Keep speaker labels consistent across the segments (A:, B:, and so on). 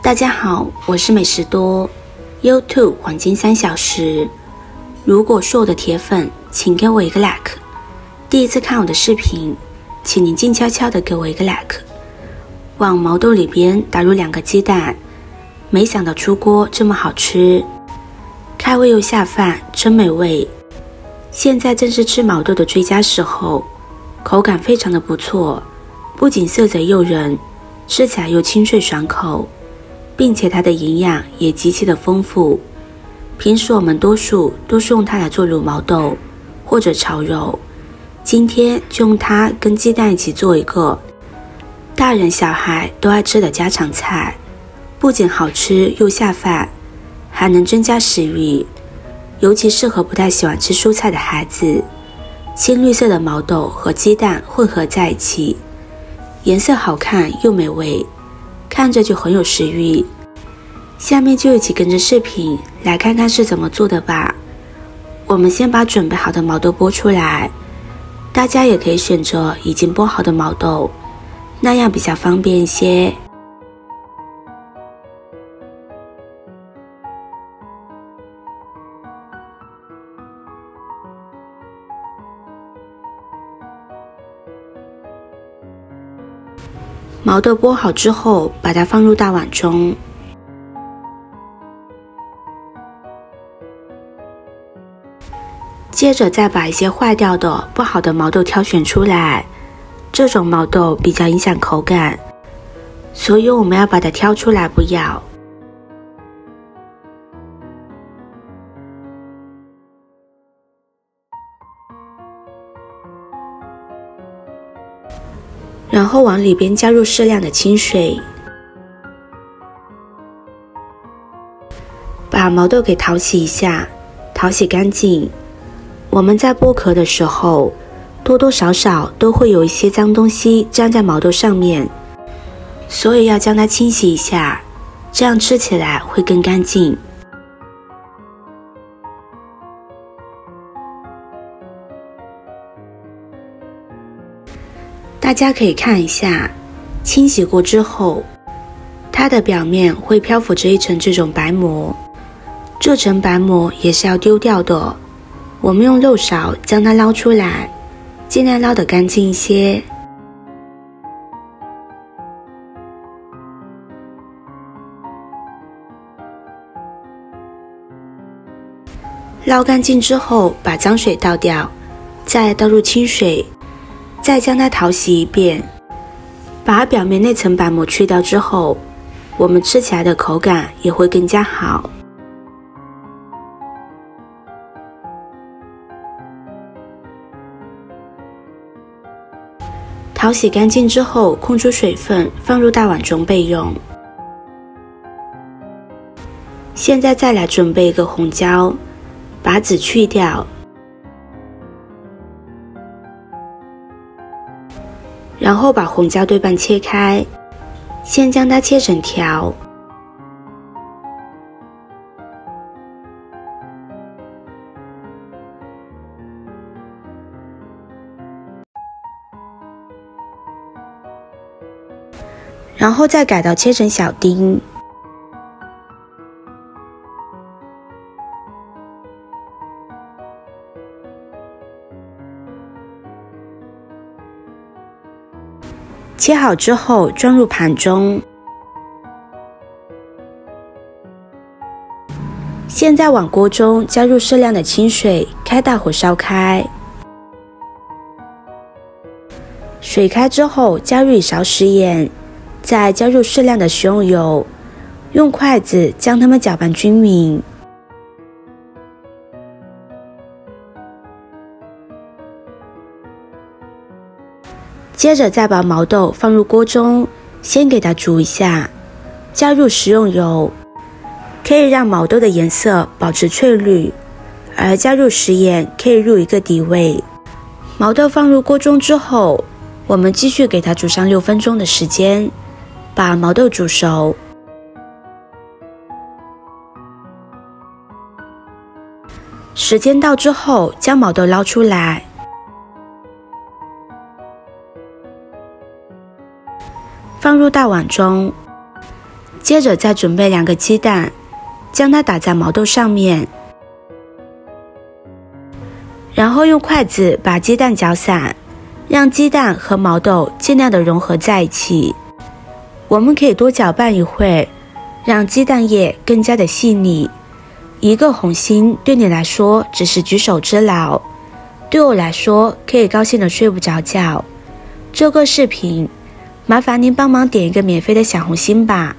A: 大家好，我是美食多 YouTube 黄金3小时。如果是我的铁粉，请给我一个 like。第一次看我的视频，请您静悄悄的给我一个 like。往毛豆里边打入2个鸡蛋，没想到出锅这么好吃，开胃又下饭，真美味。现在正是吃毛豆的最佳时候，口感非常的不错，不仅色泽诱人，吃起来又清脆爽口，并且它的营养也极其的丰富。平时我们多数都是用它来做卤毛豆或者炒肉，今天就用它跟鸡蛋一起做一个大人小孩都爱吃的家常菜，不仅好吃又下饭，还能增加食欲，尤其适合不太喜欢吃蔬菜的孩子。青绿色的毛豆和鸡蛋混合在一起，颜色好看又美味，看着就很有食欲。下面就一起跟着视频来看看是怎么做的吧。我们先把准备好的毛豆剥出来，大家也可以选择已经剥好的毛豆，那样比较方便一些。毛豆剥好之后，把它放入大碗中。接着再把一些坏掉的不好的毛豆挑选出来，这种毛豆比较影响口感，所以我们要把它挑出来不要。然后往里边加入适量的清水，把毛豆给淘洗一下，淘洗干净。我们在剥壳的时候，多多少少都会有一些脏东西粘在毛豆上面，所以要将它清洗一下，这样吃起来会更干净。大家可以看一下，清洗过之后，它的表面会漂浮着一层这种白膜，这层白膜也是要丢掉的。我们用漏勺将它捞出来，尽量捞得干净一些。捞干净之后，把脏水倒掉，再倒入清水，再将它淘洗一遍，把表面那层白膜去掉之后，我们吃起来的口感也会更加好。淘洗干净之后，控出水分，放入大碗中备用。现在再来准备一个红椒，把籽去掉，然后把红椒对半切开，先将它切成条。然后再改刀切成小丁。切好之后装入盘中。现在往锅中加入适量的清水，开大火烧开。水开之后加入1勺食盐，再加入适量的食用油，用筷子将它们搅拌均匀。接着再把毛豆放入锅中，先给它煮一下，加入食用油，可以让毛豆的颜色保持翠绿，而加入食盐可以入一个底味。毛豆放入锅中之后，我们继续给它煮上6分钟的时间，把毛豆煮熟。时间到之后，将毛豆捞出来，放入大碗中，接着再准备2个鸡蛋，将它打在毛豆上面，然后用筷子把鸡蛋搅散，让鸡蛋和毛豆尽量的融合在一起。我们可以多搅拌一会，让鸡蛋液更加的细腻。1个红心对你来说只是举手之劳，对我来说可以高兴的睡不着觉。这个视频麻烦您帮忙点一个免费的小红心吧，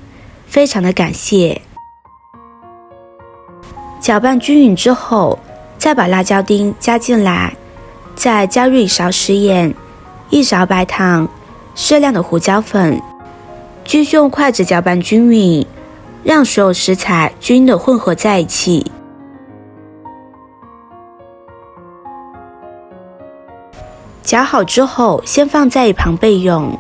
A: 非常的感谢。搅拌均匀之后，再把辣椒丁加进来，再加入1勺食盐、1勺白糖、适量的胡椒粉，继续用筷子搅拌均匀，让所有食材均匀的混合在一起。搅好之后，先放在一旁备用。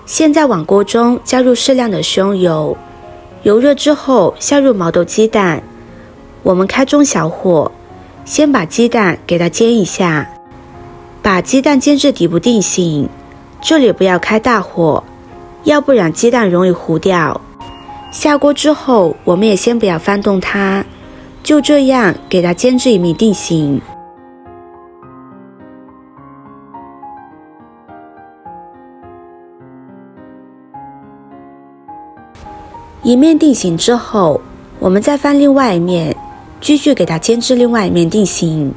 A: 现在往锅中加入适量的食用油，油热之后下入毛豆鸡蛋，我们开中小火，先把鸡蛋给它煎一下，把鸡蛋煎至底部定型，这里不要开大火，要不然鸡蛋容易糊掉。下锅之后，我们也先不要翻动它，就这样给它煎至1米定型。一面定型之后，我们再翻另外一面，继续给它煎至另外一面定型。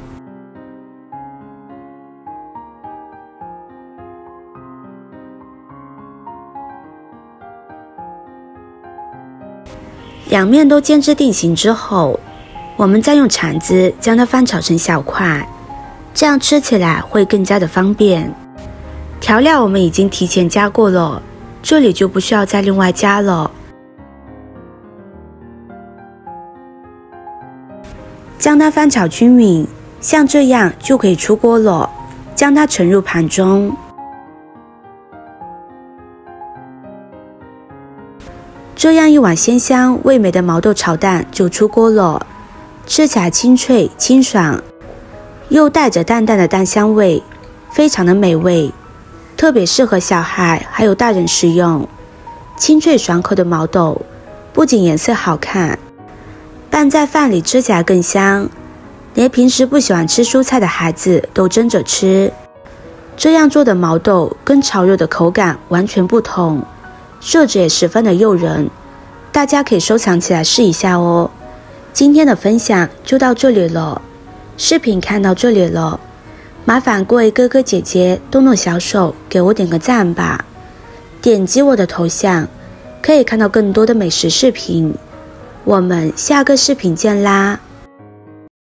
A: 2面都煎至定型之后，我们再用铲子将它翻炒成小块，这样吃起来会更加的方便。调料我们已经提前加过了，这里就不需要再另外加了。将它翻炒均匀，像这样就可以出锅了，将它盛入盘中。这样1碗鲜香味美的毛豆炒蛋就出锅了，吃起来清脆清爽，又带着淡淡的蛋香味，非常的美味，特别适合小孩还有大人食用。清脆爽口的毛豆，不仅颜色好看，拌在饭里吃起来更香，连平时不喜欢吃蔬菜的孩子都争着吃。这样做的毛豆跟炒肉的口感完全不同，色泽也十分的诱人，大家可以收藏起来试一下哦。今天的分享就到这里了，视频看到这里了，麻烦各位哥哥姐姐动动小手给我点个赞吧，点击我的头像可以看到更多的美食视频。我们下个视频见啦！